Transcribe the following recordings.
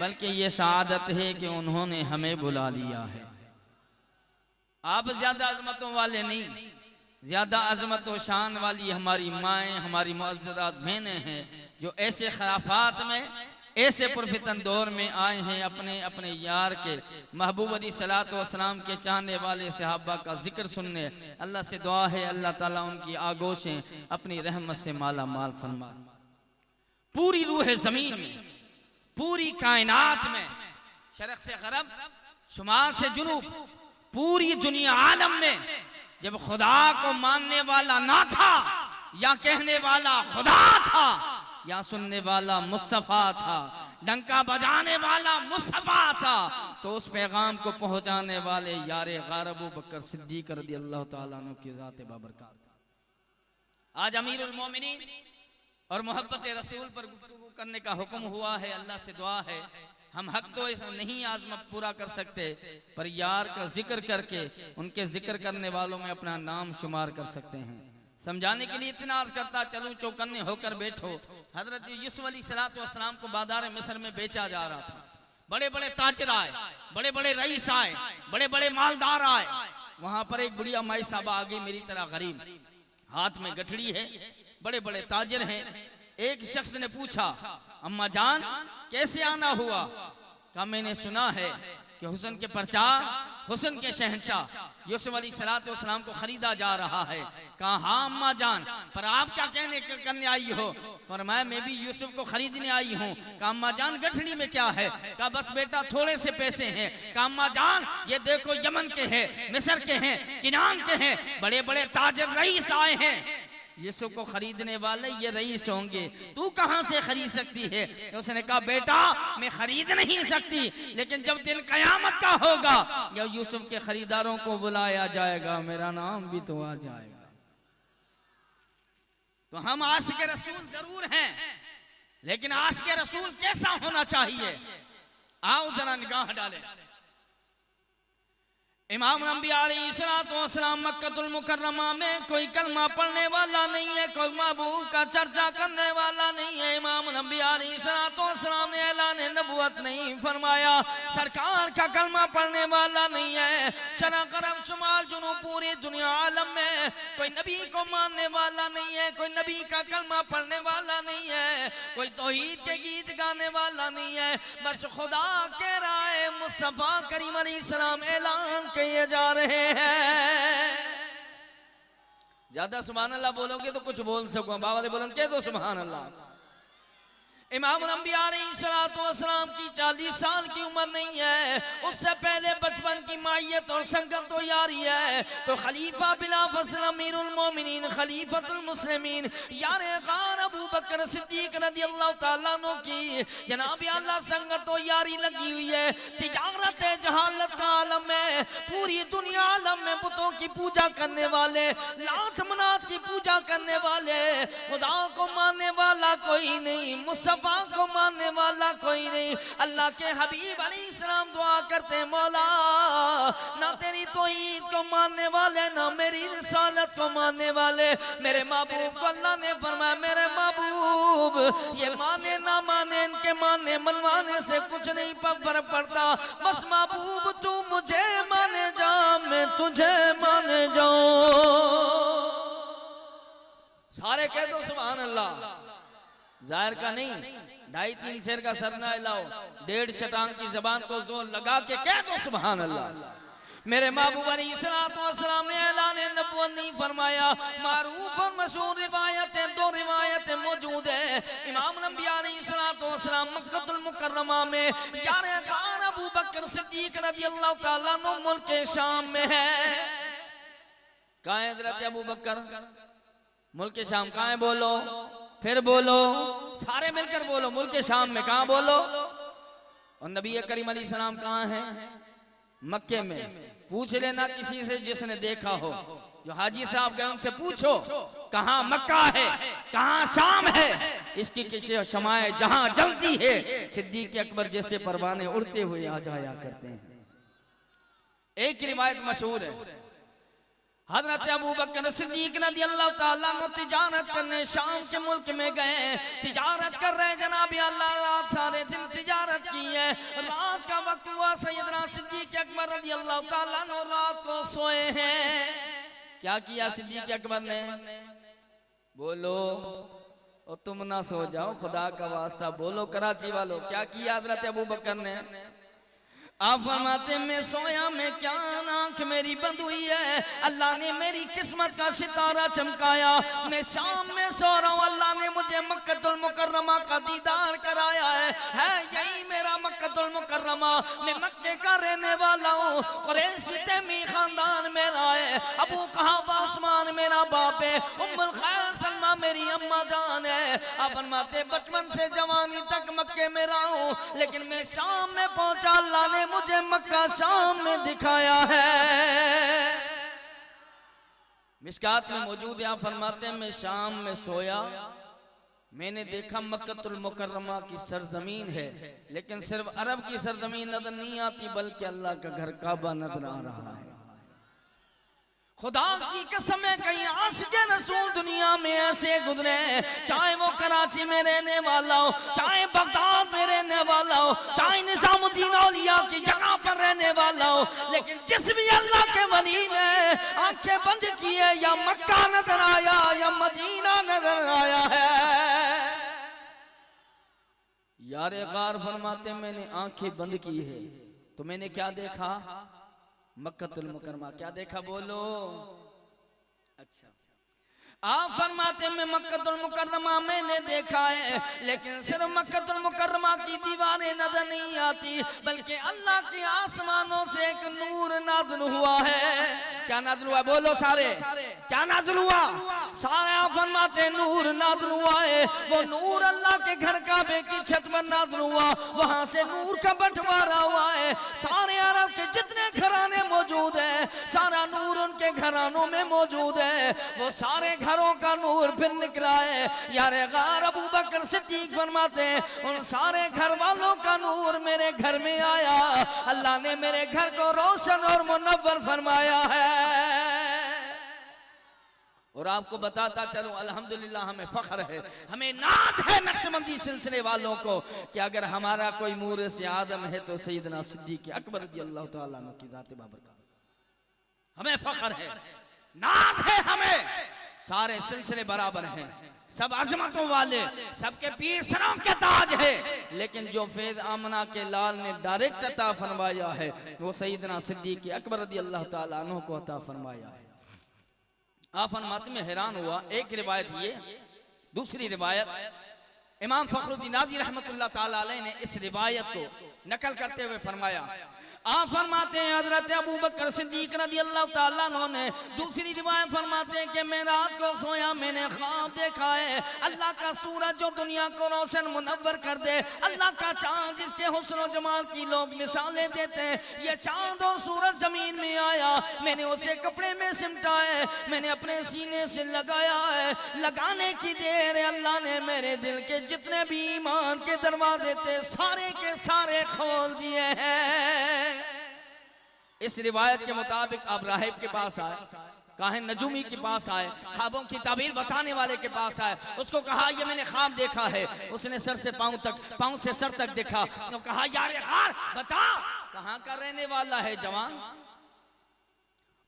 बल्कि ये सआदत है कि उन्होंने हमें बुला लिया है। आप ज्यादा अजमतों वाले नहीं, ज्यादा अजमत व शान वाली हमारी माएँ, हमारी मुअज़्ज़ज़ात बहनें हैं जो ऐसे खराफात में, ऐसे पुरफितन दौर में आए हैं अपने अपने यार के महबूब अली सलातो वसलाम के चाहने वाले सहाबा का जिक्र सुनने। अल्लाह से दुआ है अल्लाह ताला उनकी आगोशें अपनी रहमत से माला माल फरमा। पूरी रूह ज़मीन में, पूरी कायनात में, शरक़ से गरब, शुमाल से जुनूब, पूरी दुनिया आलम में जब खुदा को मानने वाला ना था, या कहने वाला खुदा था, या सुनने वाला मुस्तफ़ा था, डंका बजाने वाला मुस्तफ़ा था, तो उस पैगाम को पहुंचाने वाले यारे गार अबू बकर सिद्दीक़ रज़ी अल्लाह ताला अन्हु की ज़ात बाबरकत। आज अमीरुल मोमिनीन और मोहब्बत रसूल पर गुफ्तगू करने का हुक्म हुआ है। अल्लाह से दुआ है हम हक तो ऐसा नहीं आजमत पूरा कर सकते, पर यार का जिक्र करके उनके जिक्र करने वालों में अपना नाम शुमार कर सकते हैं। समझाने के लिए इतना अर्ज करता चलूं, चौकन्ने होकर बैठो। हजरत यूसुफ अलैहिस्सलातु वस्सलाम को बाजार मिस्र में बेचा जा रहा था। बड़े बड़े ताजिर आए, बड़े बड़े रईस आए, बड़े बड़े मालदार आए। वहां पर एक बुढ़िया माई साहबा आ गई मेरी तरह गरीब, हाथ में गठड़ी है, बड़े बड़े ताजिर हैं। एक शख्स ने पूछा, अम्मा जान कैसे आना हुआ? कहा मैंने सुना है कि हुस्न के प्रचार, हुस्न के शहंशाह यूसुफ अलैहिस्सलातु वस्सलाम को खरीदा जा रहा है। कहा हाँ अम्मा जान, पर आप क्या करने आई हो? फरमाया मैं भी यूसुफ को खरीदने आई हूँ। कहा अम्मा जान गठड़ी में क्या है? कहा बस बेटा थोड़े से पैसे हैं। कहा अम्मा जान ये देखो यमन के हैं, मिस्र के हैं, किनान के हैं, बड़े बड़े ताजिर रईस आए हैं, यूसुफ को खरीदने वाले ये रईस होंगे, तू कहां से खरीद सकती है? उसने कहा बेटा मैं खरीद नहीं सकती, लेकिन जब दिन कयामत का होगा या यूसुफ के खरीदारों को बुलाया जाएगा, मेरा नाम भी तो आ जाएगा। तो हम आशिक़ रसूल जरूर हैं, लेकिन आशिक़ रसूल कैसा होना चाहिए? आओ जरा निगाह डालें। इमाम नबी अलैहिस्सलातु वस्सलाम मक्कतुल मुकर्रमा में कोई कलमा पढ़ने वाला नहीं है, कोई महबूब का चर्चा करने वाला नहीं है। इमाम नबी अलैहिस्सलातु वस्सलाम ने ऐलान नबुवत नहीं फरमाया, सरकार का कलमा पढ़ने वाला नहीं है। शरक़ गरब शुमाल जुनूब पूरी दुनिया आलम में कोई नबी को मानने वाला नहीं है, कोई नबी का कलमा पढ़ने वाला नहीं है, कोई तौहीद के गीत गाने वाला नहीं है। बस खुदा के राय मुस्तफा करीम अलैहिस्सलाम ऐलान किए जा रहे हैं। ज्यादा सुभान अल्लाह बोलोगे तो कुछ बोल सको, बाबा बोलो कह दो सुभान अल्लाह। इमाम नबी अलैहिस्सलातु वस्सलाम की 40 साल की उम्र नहीं है, उससे पहले बचपन की मायत और संगत तो यारी है। तो खलीफा बिला फज़ल अमीरुल मोमिनीन खलीफतुल मुस्लिमीन यारे गार अबू बकर सिद्दीक रज़ी अल्लाह ताला अन्हु की जनाब अल्लाह संगत तो यारी लगी हुई है। तिजारत जहालत का आलम में, पूरी दुनिया आलम में बुतों की पूजा करने वाले, लात मनात की पूजा करने वाले, खुदा को मानने वाला कोई नहीं, मुस्तफा को मानने वाला कोई नहीं। अल्लाह के हबीब अलैहिस्सलाम दुआ करते मौला ना तेरी तौहीद को मानने वाले, ना मेरी रिसालत को मानने वाले मेरे महबूब को अल्लाह ने फरमाया मेरे महबूब ये माने ना माने, इनके मानने मनवाने से कुछ नहीं फर्क पड़ता। बस महबूब तू मुझे माने जा, मैं तुझे माने जाऊं। सारे कह दो सुभान अल्लाह। जाहिर का नहीं, 2.5-3 शेर का सरना लाओ, 1.5 शतांग की जबान को जोर लगा के कह दो सुभान अल्लाह। मेरे महबूब अलैहिस्सलातु वस्सलाम ने ऐलान नबुव्वत नहीं फरमाया। मारूफ और मशहूर रिवायतें, 2 रिवायतें मौजूद है। इमाम नबी अलैहिस्सलातु वस्सलाम मक्कतुल मुकर्रमा में यारे गार अबू बकर सिद्दीक रज़ी अल्लाह ताला अन्हु मुल्क शाम में है। कहाँ है हज़रत अबू बकर? मुल्क शाम। कहाँ है? बोलो, फिर बोलो, सारे मिलकर बोलो। मुल्क शाम में। कहाँ? बोलो। और नबी करीम अलैहिस्सलाम कहाँ है? मक्के में। पूछ लेना किसी से जिसने देखा हो, जो हाजी साहब गए उनसे पूछो कहाँ मक्का है, कहाँ शाम है। इसकी किसी शमाए जहां जलती है, सिद्दीक अकबर जैसे परवाने उड़ते हुए आ जाया करते हैं। एक रिवायत मशहूर है, हजरत अबू बकर सिद्दीक रज़ी अल्लाह ताला अन्हु तिजारत करने शाम के मुल्क में गए। तिजारत कर रहे जनाब अल्लाह, सारे दिन तिजारत की है। है। रात का वक्त हुआ, सैयदना सिद्दीक अकबर रज़ी अल्लाह ताला अन्हु रात को सोए हैं। क्या किया सिद्दीक अकबर ने? बोलो और तुम ना सो जाओ, खुदा का वास्ता बोलो कराची वालों, क्या किया हजरत अबू बकर ने? आप फरमाते मैं सोया, मैं क्या आंख मेरी बंद हुई है, अल्लाह ने मेरी किस्मत का सितारा चमकाया, मैं शाम में सो रहा हूँ, अल्लाह ने मुझे मक्कतुल मुकर्रमा का दीदार कराया है यही मेरा मक्कतुल मुकर्रमा। मैं मक्के का रहने वाला हूँ, कुरैशी तैमी खानदान मेरा है, अबू कहाफा उस्मान मेरा बाप है, उम्मुल खैर सलमा मेरी अम्मा जान है। आप फरमाते बचपन से जवानी तक मक्के में रहा हूँ, लेकिन मैं शाम में पहुंचा, अल्लाह ने मुझे मक्का शाम में दिखाया है। मिशकात में मौजूद है। आप फरमाते हैं मैं शाम में सोया, मैंने देखा मक्कतुल मुकर्रमा की सरजमीन है, लेकिन सिर्फ अरब की सरजमीन नजर नहीं आती, बल्कि अल्लाह का घर काबा नजर आ रहा है। खुदा की कसम है, कहीं आशिक़े रसूल दुनिया में ऐसे गुजरे, चाहे वो कराची में रहने वाला हो, चाहे बगदाद में रहने वाला हो, चाहे निजामुद्दीन औलिया की जगह पर रहने वाला हो, लेकिन जिस भी अल्लाह के वली ने आंखें बंद की है, या मक्का नजर आया या मदीना नजर आया है। यारे गार फरमाते मैंने आंखें बंद की है तो मैंने क्या देखा? मक्कतुल मुकर्रमा। क्या देखा बोलो? अच्छा, आप फरमाते में मक्कतुल मुकर्रमा मैंने देखा है, लेकिन सिर्फ मक्कतुल मुकर्रमा की दीवारें नजर नहीं आती, बल्कि अल्लाह के आसमानों से एक नूर नाज़िल हुआ है। क्या नाज़िल हुआ? बोलो सारे, क्या नाज़िल हुआ? सारे आप फरमाते नूर नाज़िल हुआ है। वो नूर अल्लाह के घर काबे की छत पर नाज़िल हुआ, वहां से नूर का बंटवारा हुआ है। सारे अरब के जितने घराने मौजूद है, सारा नूर उनके घरानों में मौजूद है। वो सारे घरों का नूर फिर निकला है। यारे गार अबू बकर सिद्दीक फरमाते हैं उन सारे घर वालों का नूर मेरे घर में आया, अल्लाह ने मेरे घर को रोशन और मुनव्वर फरमाया है। और आपको बताता चलूं, अल्हम्दुलिल्लाह हमें फख्र है, हमें नाज है नक्शबंदी सिलसिले वालों को कि अगर हमारा कोई मूरे से आदम है तो सैयदना सिद्दीक अकबर रज़ियल्लाहु ताला अन्हु की ज़ात बाबरकत। हमें फख्र है, नाज है हमें। सारे सिलसिले बराबर हैं, सब अजमतों वाले, सबके पीर सरों के ताज है, लेकिन जो फैज़ आमना के लाल ने डायरेक्ट अता फरमाया है वो सैयदना सिद्दीक अकबर रज़ियल्लाहु ताला अन्हु को अता फरमाया है। आप फरमाते में हैरान हुआ। एक रिवायत ये, दूसरी रिवायत इमाम फखरुद्दीन राज़ी रहमतुल्लाह ताला अलैह ने इस रिवायत को नकल करते हुए फरमाया। आप फरमाते हैं हजरत अबू बकर सिद्दीक रज़ियल्लाहु ताला अन्हु ने दूसरी रिवायत फरमाते हैं कि मैं रात को सोया, मैंने ख्वाब देखा है, अल्लाह का सूरज जो दुनिया को रोशन मुनव्वर कर दे, अल्लाह का चांद जिसके हुस्न और जमाल की लोग मिसालें देते हैं, ये चांद और सूरज जमीन में आया, मैंने उसे कपड़े में सिमटा है, मैंने अपने सीने से लगाया है, लगाने की देर है अल्लाह ने मेरे दिल के जितने भी ईमान के दरवाजे थे सारे के सारे खोल दिए हैं। इस रिवायत के मुताबिक आप राहिब के पास आए, काहे नजूमी के पास आए, ख्वाबों की ताबीर बताने वाले के पास आए, उसको कहा ये मैंने ख्वाब देखा है। उसने सर से पांव तक, पांव से सर तक देखा, तो कहा यार यार बता कहाँ का रहने वाला है जवान?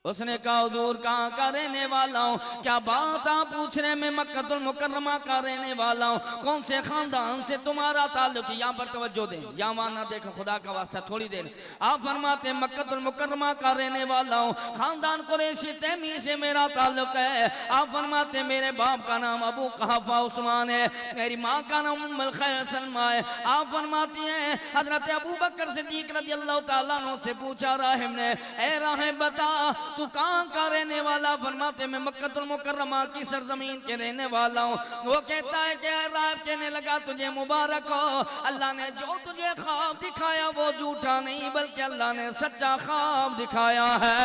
उसने कहा हुजूर कहाँ का रहने वाला हूँ? क्या बात आप पूछ रहे? मैं मक्कतुल मुकर्रमा का रहने वाला हूँ। कौन से खानदान से तुम्हारा ताल्लुक? यहाँ पर तवज्जो दें, यहाँ वहाँ ना देखो, खुदा का वास्ता थोड़ी देर। आप फरमाते हैं मक्कतुल मुकर्रमा का रहने वाला हूँ, खानदान कुरैशी तैमी से मेरा ताल्लुक है। आप फरमाते मेरे बाप का नाम अबू कहाफा उस्मान है, मेरी माँ का नाम उम्मुल खैर सलमा है। आप फरमाती हैं हजरत अबू बकर सिद्दीक रज़ियल्लाहु ताला अन्हु से पूछा राहिब ने, ए राहिब बता तू कहाँ का रहने वाला? फरमाते मैं मक्कतुल मुकर्रमा की सरजमीन के रहने वाला हूँ। वो कहता है कि राहिब कहने लगा तुझे मुबारक हो, अल्लाह ने जो तुझे ख्वाब दिखाया वो झूठा नहीं बल्कि अल्लाह ने सच्चा ख्वाब दिखाया है।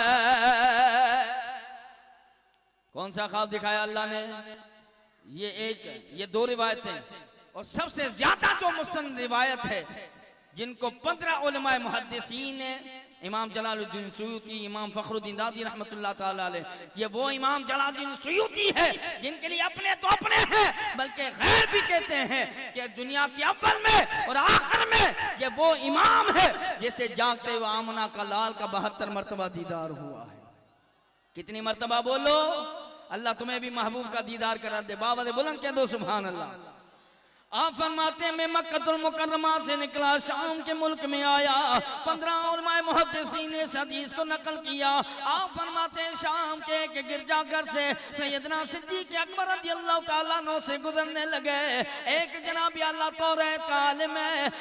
कौन सा ख्वाब दिखाया अल्लाह ने? ये दो रिवायतें, और सबसे ज्यादा जो मुस्नद रिवायत है जिनको 15 उलमाए मुहद्दिसीन ने, इमाम जलालुद्दीन सुयूती, इमाम फखरुद्दीन राज़ी रहमतुल्लाह ताला अलैह, ये वो इमाम जलालुद्दीन सुयूती है जिनके लिए अपने तो अपने हैं बल्कि गैर भी कहते हैं कि दुनिया के अव्वल में और आखिर में ये वो इमाम है जिसे जागते हुए आमना का लाल का 72 मरतबा दीदार हुआ है। कितनी मरतबा बोलो, अल्लाह तुम्हें भी महबूब का दीदार करा दे। बाबा दे बुलंद कह दो सुभान अल्लाह। आप फरमाते हैं मैं मक्कतुल मुकर्रमा से निकला, शाम के मुल्क में आया, 15 उलमाए मुहद्दिसीन ने इस हदीस को नकल किया। आप फरमाते हैं शाम के एक गिरजाघर से सैयदना सिद्दीक अकबर रज़ियल्लाहु ताला अन्हु से गुजरने लगे। एक जनाबी अल्लाह तौरात का आलिम है,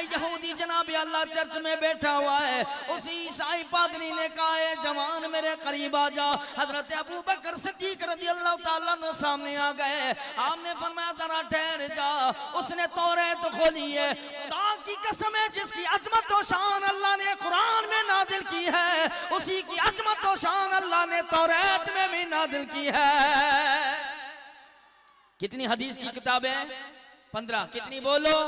यहूदी जनाबी अल्लाह चर्च में बैठा हुआ है। उसी ईसाई पादरी ने कहा है जवान मेरे करीब आ जा। हजरत अबू बकर सिद्दीक रज़ियल्लाहु ताला अन्हु सामने आ गए। आपने फरमाया जरा ठहर जा। उसने तौरात खोली है, खुदा की कसम है जिसकी अजमत और शान अल्लाह ने कुरान में नादिल की है, उसी की अजमत और शान अल्लाह ने तौरात में भी नादिल की है। कितनी हदीस की किताबें? 15। कितनी बोलो?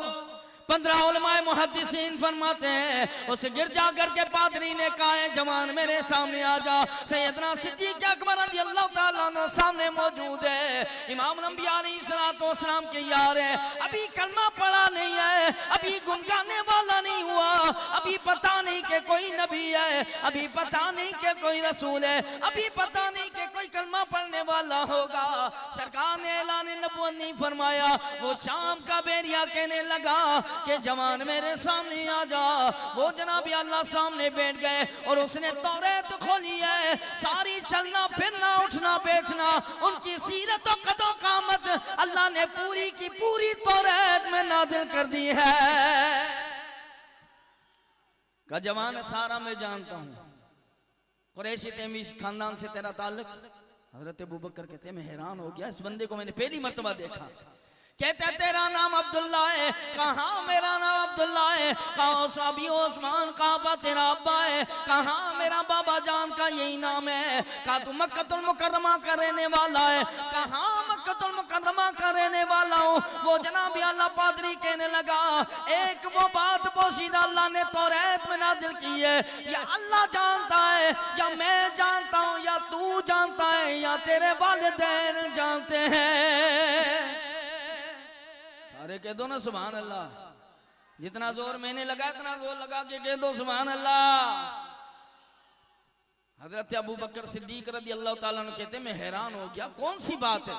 15 उलमाए मुहद्दिसीन फरमाते हैं उस गिरजाघर के पादरी ने कहा है जवान मेरे सामने आ जा। सैयदना सिद्दीक अकबर रज़ियल्लाहु ताला अन्हु सामने मौजूद है। इमाम अंबिया अलैहिस्सलाम के यार है, अभी कलमा पढ़ा नहीं है, अभी गुनगाने वाला नहीं हुआ, अभी पता नहीं कि कोई नबी है, अभी पता नहीं कि कोई रसूल है, अभी पता नहीं कि कोई कलमा पढ़ने वाला होगा। सरकार ने ऐलान नबुव्वत नहीं फरमाया। वो शाम का बेरिया कहने लगा कि जवान मेरे सामने आ जा। वो जनाबी अल्लाह सामने बैठ गए और उसने तौरात खोली है। सारी चलना फिरना उठना बैठना उनकी सीरत और कदो कामत अल्लाह ने पूरी की पूरी तौरात में नादिल कर दी है। का जवान सारा मैं जानता हूँ, कुरैशी तमीज़ खानदान से तेरा ताल्लुक। हजरत अबू बकर कहते मैं हैरान हो गया, इस बंदे को मैंने पहली मर्तबा देखा। कहते तेरा नाम अब्दुल्ला है। कहाँ मेरा नाम अब्दुल्ला है? कहाँ साबी उस्मान? कहाँ तेरा अब्बा है? कहाँ मेरा बाबा जान का यही नाम है? कहा तू मक्कतुल मुकर्रमा का रहने वाला है? कहाँ मक्कतुल मुकर्रमा का रहने वाला हूँ। वो जनाबी अल्लाह पादरी कहने लगा एक वो बात पोशीदा अल्लाह ने तौरात में नाज़िल की है, या अल्लाह जानता है या मैं जानता हूँ या तू जानता है या तेरे वालिदैन जानते हैं। अरे कह दो ना सुभान अल्लाह। जितना जोर मैंने लगा इतना जोर लगा के कह दो सुभान अल्लाह। हजरत अबू बकर सिद्दीक रज़ियल्लाहु ताला अन्हु कहते मैं हैरान हो गया, कौन सी बात है?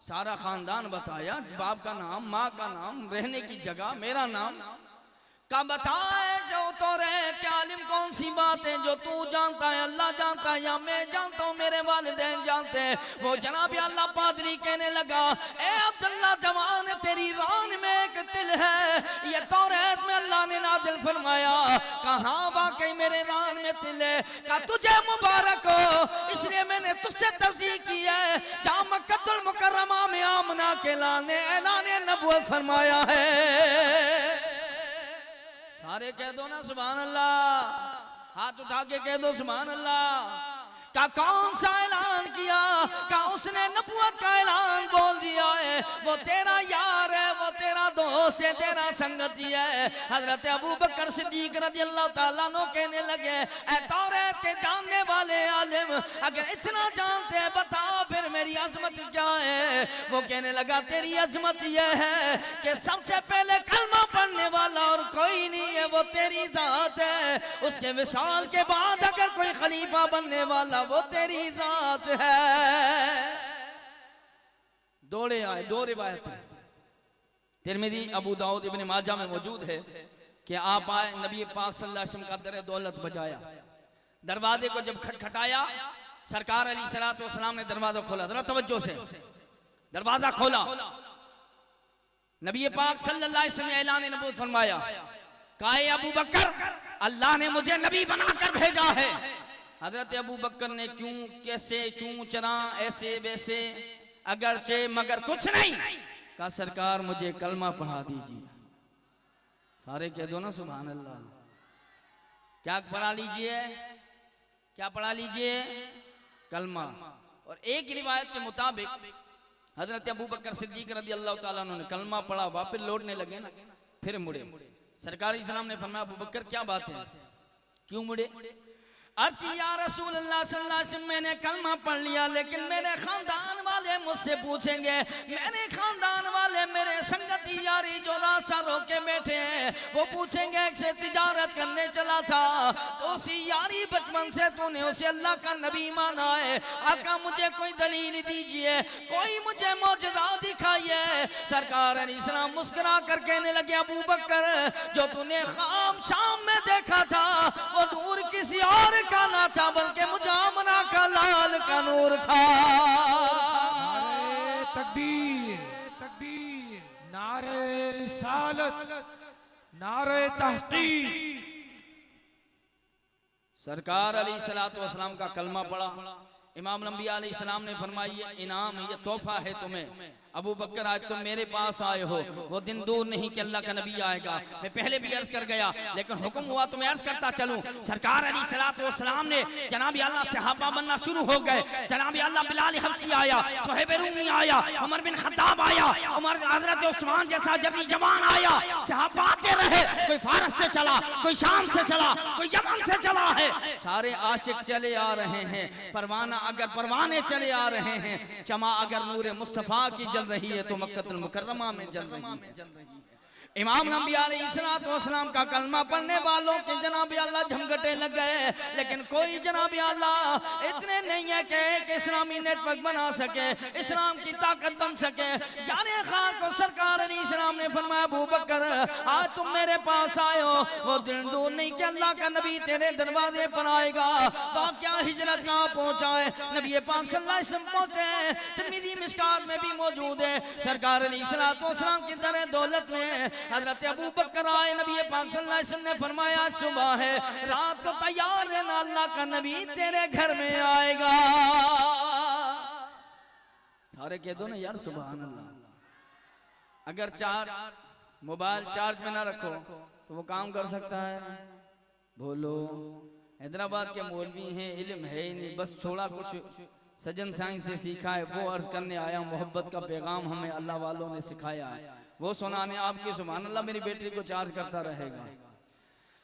सारा खानदान बताया, बाप का नाम, माँ का नाम, रहने की जगह, मेरा नाम का बताए जो तो रहे क्या आलिम कौन सी बात है जो तू जानता है, अल्लाह जानता है या मैं जानता हूँ, मेरे वालिदैन जानते हैं। वो जनाब अल्लाह पादरी कहने लगा ए अब्दुल्ला जवान तेरी रान में एक दिल है, ये तौरात में अल्लाह ने नादिल फरमाया। कहाँ वाकई मेरे रान में दिल है? का तुझे मुबारक हो, इसलिए मैंने तुझसे तस्दीक की है। जहाँ मक्कतुल मुकर्रमा में आमना के लाने ऐलान नबुव्वत फरमाया है। सारे कह दो ना सुभान अल्लाह, हाथ उठा के कह दो सुभान अल्लाह। का कौन सा ऐलान किया? का उसने नबुव्वत का ऐलान बोल दिया है। वो तेरा यार है, वो तेरा दोस्त है, तेरा संगती है। हजरत अबू बकर सिद्दीक रज़ियल्लाहु ताला अन्हु कहने लगे ऐ तौरात के जानने वाले आलिम, अगर इतना जानते हैं बताओ फिर मेरी अजमत क्या है? वो कहने लगा तेरी अजमत यह है कि सबसे पहले कलमा पढ़ने वाला और कोई नहीं है, वो तेरी जात है। उसके विसाल के बाद अगर कोई खलीफा बनने वाला वो तेरी जात है। दौड़े आए, दो रिवायत तिरमिज़ी अबू दाऊद इब्न माजा में मौजूद है कि आप आए, नबी पाक सल्लल्लाहु अलैहि वसल्लम का दर दौलत बजाया। दरवाजे को जब खटखटाया सरकार अलैहिस्सलातु वस्सलाम ने दरवाजा खोला। जरा तवज्जो से दरवाजा खोला, नबी पाक सल्लल्लाहु अलैहि वसल्लम ने ऐलान नबूवत फरमाया, कहा अबू बकर अल्लाह ने मुझे नबी बनाकर भेजा है। हजरत अबू बकर ने क्यों कैसे चूं चरा ऐसे वैसे अगरचे मगर कुछ नहीं कहा सरकार मुझे कलमा पढ़ा दीजिए। सारे कह दो ना सुभान अल्लाह। क्या पढ़ा लीजिए? क्या पढ़ा लीजिए? कलमा। और एक रिवायत के मुताबिक हजरत अबू बकर सिद्दीक रज़ियल्लाहु ताला अन्हु ने कलमा पढ़ा, वापस लौटने लगे ना, फिर मुड़े सरकार इस्लाम ने फरमाया अबू बकर क्या बात है, क्यों मुड़े? अर्ज़ की या रसूल अल्लाह सल्लल्लाहु अलैहि वसल्लम मैंने कलमा पढ़ लिया, लेकिन मेरे खानदान वाले मुझसे पूछेंगे, मेरे खानदान वाले मेरे संगती यारी जो रास्ता रोके बैठे हैं वो पूछेंगे से तिजारत करने चला था तो उसी यारी बचपन से तूने उसे अल्लाह का नबी माना है, आका मुझे कोई दलील दीजिए, कोई मुझे मौजज़ा दिखाइए। सरकार अलैहिस्सलाम मुस्कुरा कर कहने लगे अबू बकर जो तूने ख्वाब शाम में देखा था वो नूर किसी और का ना था बल्कि मुजामना का लाल का नूर था। नारे तकबीर तकबीर, नारे रिसालत, नारे तहकीक। सरकार अलैहिस्सलातु वस्सलाम का कलमा पढ़ा, इमाम अंबिया अलैहिस्सलाम ने फरमाया ये इनाम ये तोहफा है तुम्हें अबू बकर, आज तुम मेरे पास आए हो, वो दिन दूर नहीं कि अल्लाह का नबी आएगा। मैं पहले भी अर्ज कर गया लेकिन हुक्म हुआ तो मैं अर्ज करता चलूं। सरकार अलैहिस्सलाम ने जनाब अल्लाह सहाबा बनना शुरू हो गए, जनाब अल्लाह बिलाल हबशी आया, सुहैब रूमी आया, उमर बिन खत्ताब आया, उमर हजरत उस्मान जैसा जबी जवान आया, सहाबा आते रहे, कोई फारस से चला, कोई शाम से चला, कोई यमन से चला है, सारे आशिक चले आ रहे हैं। परवाना अगर परवाने चले आ रहे हैं, चमा अगर नूरे मुस्तफा की जल रही है तो मक्कतुल मुकर्रमा में जल रही है। इमाम नबी अलैहिस्सलाम का कलमा पढ़ने वालों के जनाब अल्लाह झमघटे लग गए, लेकिन कोई जनाब अल्लाह इतने नहीं है कि इस्लामी नेटवर्क बना सके, इस्लाम की ताकत बन सके। यानी खान को सरकार अलैहिस्सलाम ने फरमाया अबू बकर आज तुम मेरे पास आए हो, वो दिन दूर नहीं कि अल्लाह का नबी तेरे दरवाजे पर आएगा। क्या हिजरत कहाँ पहुँचा है, नबी पाक सल्लल्लाहु अलैहि वसल्लम पहुँचे, तिर्मिज़ी मिशकात में भी मौजूद है। सरकार अलैहिस्सलाम की दर दौलत में हजरत अबू बकर आए, नबी पाक सल्लल्लाहु अलैहि वसल्लम ने फरमाया सुबह है, रात को तैयार है ना, अल्लाह का नबी तेरे घर में आएगा। सारे कह दो ना यार सुभान अल्लाह। अगर मोबाइल चार्ज में ना रखो तो वो काम कर सकता है? बोलो। हैदराबाद के मौलवी हैं, इल्म है ही नहीं, बस छोड़ा कुछ सजन साइंस से सीखा है, वो अर्ज करने आया, मोहब्बत का पैगाम हमें अल्लाह वालों ने सिखाया है, वो सुनाने आपके सुभान अल्लाह मेरी बैटरी को चार्ज करता रहेगा।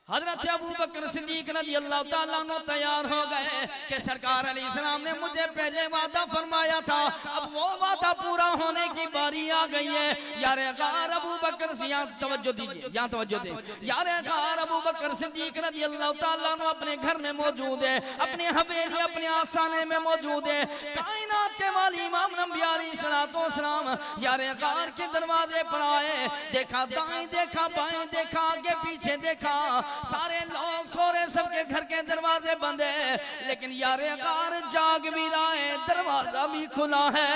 हजरत अबू बकर सिद्दीक रज़ी अल्लाह ताला अन्हु तैयार हो गए कि सरकार अलैहिस्सलाम ने मुझे पहले वादा फरमाया था, अब वो वादा पूरा होने की बारी आ गई है। यारे गार अबू बकर से यहाँ तवज्जो दीजिए, यहाँ तवज्जो दें। यारे गार अबू बकर सिद्दीक रज़ी अल्लाह ताला अन्हु अपने घर में मौजूद है, अपने हवेली अपने आसाने में मौजूद है। कायनात के वाली इमाम नबी अलैहिस्सलाम यारे गार के दरवाजे पर आए, देखा दाएं देखा बाएं देखा आगे पीछे देखा, सारे लोग सो रहे, सबके घर के दरवाजे बंद है, लेकिन यारे गार जाग भी रहा है, दरवाजा भी खुला है।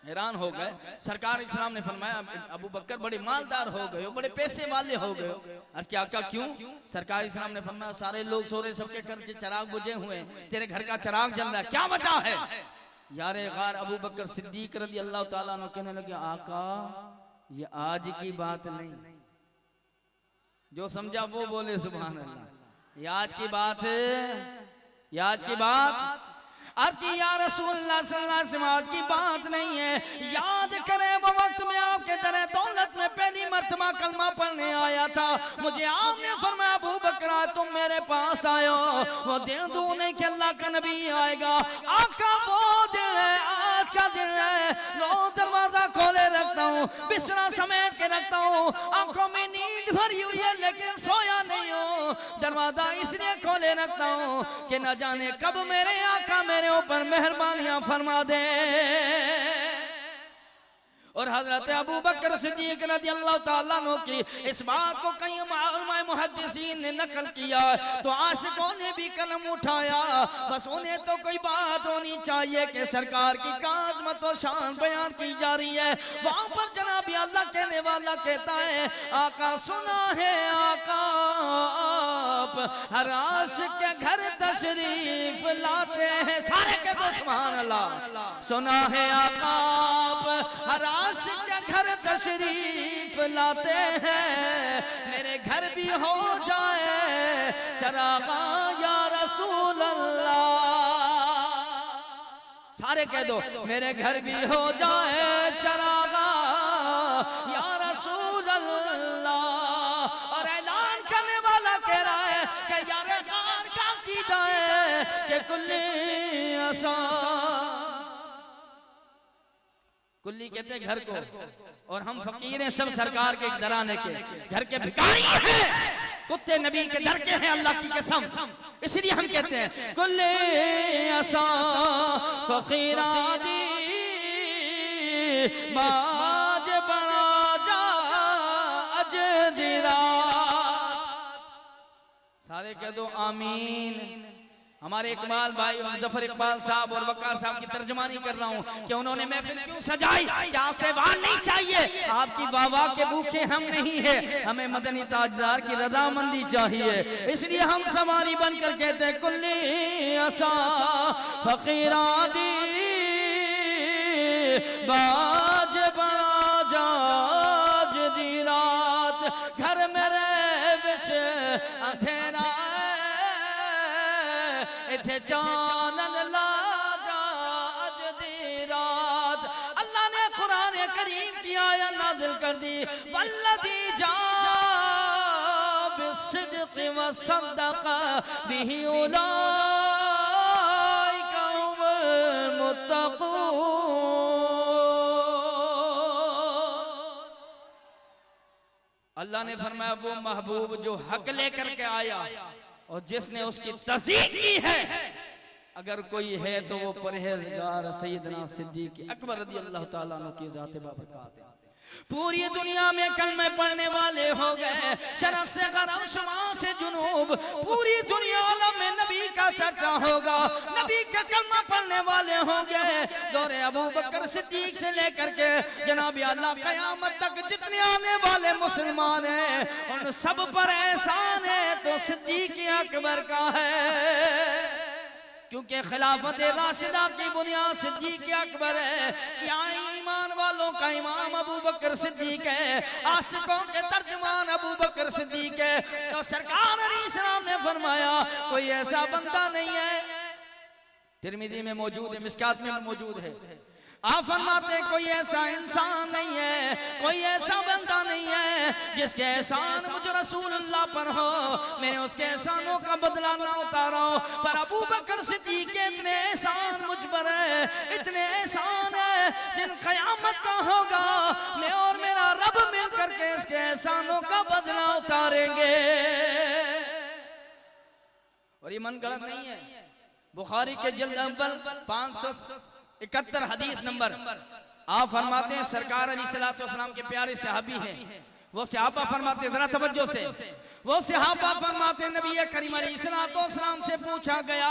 हैरान हो गए। सरकार इस्लाम ने फरमाया अबू बकर बड़े मालदार हो गए हो, बड़े पैसे वाले हो गए हो। अर्ज़ किया आका क्यों? सरकार इस्लाम ने फरमाया सारे लोग सो रहे, सबके घर के चिराग बुझे हुए, तेरे घर का चिराग जल रहा है, क्या वजह है? यारे गार अबू बकर सिद्दीक रज़ी अल्लाह ताला अन्हु कहने लगे आका ये आज की बात नहीं, जो समझा वो बोले सुभान अल्लाह। ये आज की बात है, ये आज की बात आती या रसूलुल्लाह सल्लल्लाहु अलैहि वसल्लम आज की बात नहीं है। याद करें वो वक्त में आपके दरे दौलत में पहली मर्तबा कलमा पढ़ने आया था, मुझे आपने फरमाया अबू बकर तुम मेरे पास आयो, वो दिन दूर नहीं कि अल्लाह का नबी आएगा। आका वो दिन है, आज का दिन है, लो दरवाजा खोले रखता हूँ, बिस्तर समेट के रखता हूँ, आंखों में नींद भरी हुई है लेकिन सोया नहीं हूँ, दरवाजा इसलिए खोले रखता हूँ कि न जाने कब मेरे आका मेरे ऊपर मेहरबानियां फरमा दे। और हजरत अबू बकर सिद्दीक रज़ी अल्लाह ताला अन्हु की इस बात को कई उलमाए मुहद्दिसीन ने नकल किया, तो आशिकों ने भी कलम उठाया, बस उन्हें तो कोई बात होनी चाहिए कि सरकार की काज़मत और शान बयान की जा रही है। वहां पर जनाब अल्लाह कहने वाला कहता है आका सुना है आका आप हर आशिक के घर तशरीफ लाते हैं, सारे के तो सुभान अल्लाह। सुना है आका आप हर आशिक के घर तशरीफ लाते हैं, मेरे घर भी हो जाए चरागा या रसूल अल्लाह, सारे कह दो मेरे घर भी हो जाए चरागा या रसूल अल्लाह। कुल्ली असा, कुल्ली कहते हैं घर को, और हम फकीर हैं सब सरकार के दराने के, घर के भिखारी हैं, कुत्ते नबी के डर के हैं अल्लाह की कसम। इसलिए हम कहते हैं कुल्ले असा फकीरा दी बाज बना जा अजदिरा। सारे कह दो आमीन। हमारे इकबाल भाई जफर इकबाल साहब और वकार साहब की तर्जमानी कर रहा हूँ कि उन्होंने महफिल क्यों सजाई, क्या आपसे वार नहीं चाहिए? आपकी बाबा के भूखे हम नहीं है, हमें मदनी ताजदार की रजामंदी चाहिए। इसलिए हम सवारी बनकर कहते हैं कुल्ली असा फकीरा दी बाज बना जाज दी रात। घर मेरे बिच अंधेरा इथे चानन ला जा अज दी रात। अल्लाह ने कुरान करीम की आयत नाज़िल कर दी, वल्लज़ी जा बिस्सिद्क़ि व सद्दक़ बिही उलाइका हुमुल मुत्तक़ून। अल्लाह ने फरमाया वो महबूब जो हक लेकर के आया और जिसने उसकी तस्दीक की है, अगर कोई है तो वो परहेजगार सैयदना सिद्दीक अकबर रज़ी अल्लाह ताला अन्हु की ज़ात बाबरकात है। पूरी दुनिया में कलमे पढ़ने वाले हो गए, शरफ से गरब शुमार से जुनूब, पूरी दुनिया आलम में नबी का चर्चा होगा, नबी के कलमा पढ़ने वाले होंगे। दौरे अबू बकर सिद्दीक से लेकर के जनाब अल्लाह कयामत तक जितने आने वाले मुसलमान हैं उन सब पर एहसान है तो सिद्दीक अकबर का है, क्योंकि खिलाफत राशिदा की बुनियाद सिद्दीक अकबर है। यहाँ ईमान वालों का इमाम अबू बकर सिद्दीक है, आशिकों के तर्जुमान अबू बकर सिद्दीक है। तो सरकार अलैहिस्सलाम ने फरमाया कोई ऐसा बंदा नहीं है, तिरमिज़ी में मौजूद है, मिशकात में मौजूद है। आप फरमाते कोई ऐसा इंसान नहीं है, कोई ऐसा बंदा नहीं है जिसके एहसान मुझे रसूलुल्लाह पर हो, मैंने उसके एहसानों का बदला ना उतारा हो। पर अबू बकर सिद्दीक के इतने एहसान मुझ पर है, इतने एहसान है दिन क़यामत का होगा मैं और मेरा रब मिल करके इसके एहसानों का बदला उतारेंगे। और ये मन गलत नहीं है, बुखारी के जिल्द अव्वल 571 हदीस नंबर आप फरमाते हैं सरकार अलैहिस्सलातु वस्सलाम के प्यारे सहाबी हैं, वो सहाबा फरमाते जरा तवज्जो से, वो सहाबा फरमाते नबी करीम अलैहिस्सलातु वस्सलाम से पूछा गया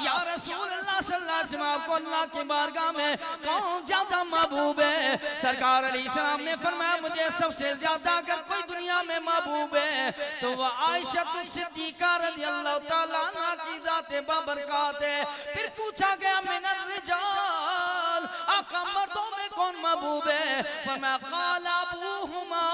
या रसूलल्लाह सल्लल्लाहु अलैहि वसल्लम को अल्लाह की बारगाह में कौन ज्यादा महबूब है? सरकार अलैहिस्सलाम ने फरमाया मुझे सबसे ज्यादा अगर कोई दुनिया में महबूब है तो वह आयशा सिद्दीका रज़ियल्लाहु ताला अन्हा की ज़ात बाबरकात है। फिर पूछा गया मिनर रिजाल आका मर्दों में कौन महबूब है? फरमाया क़ाल अबूहुमा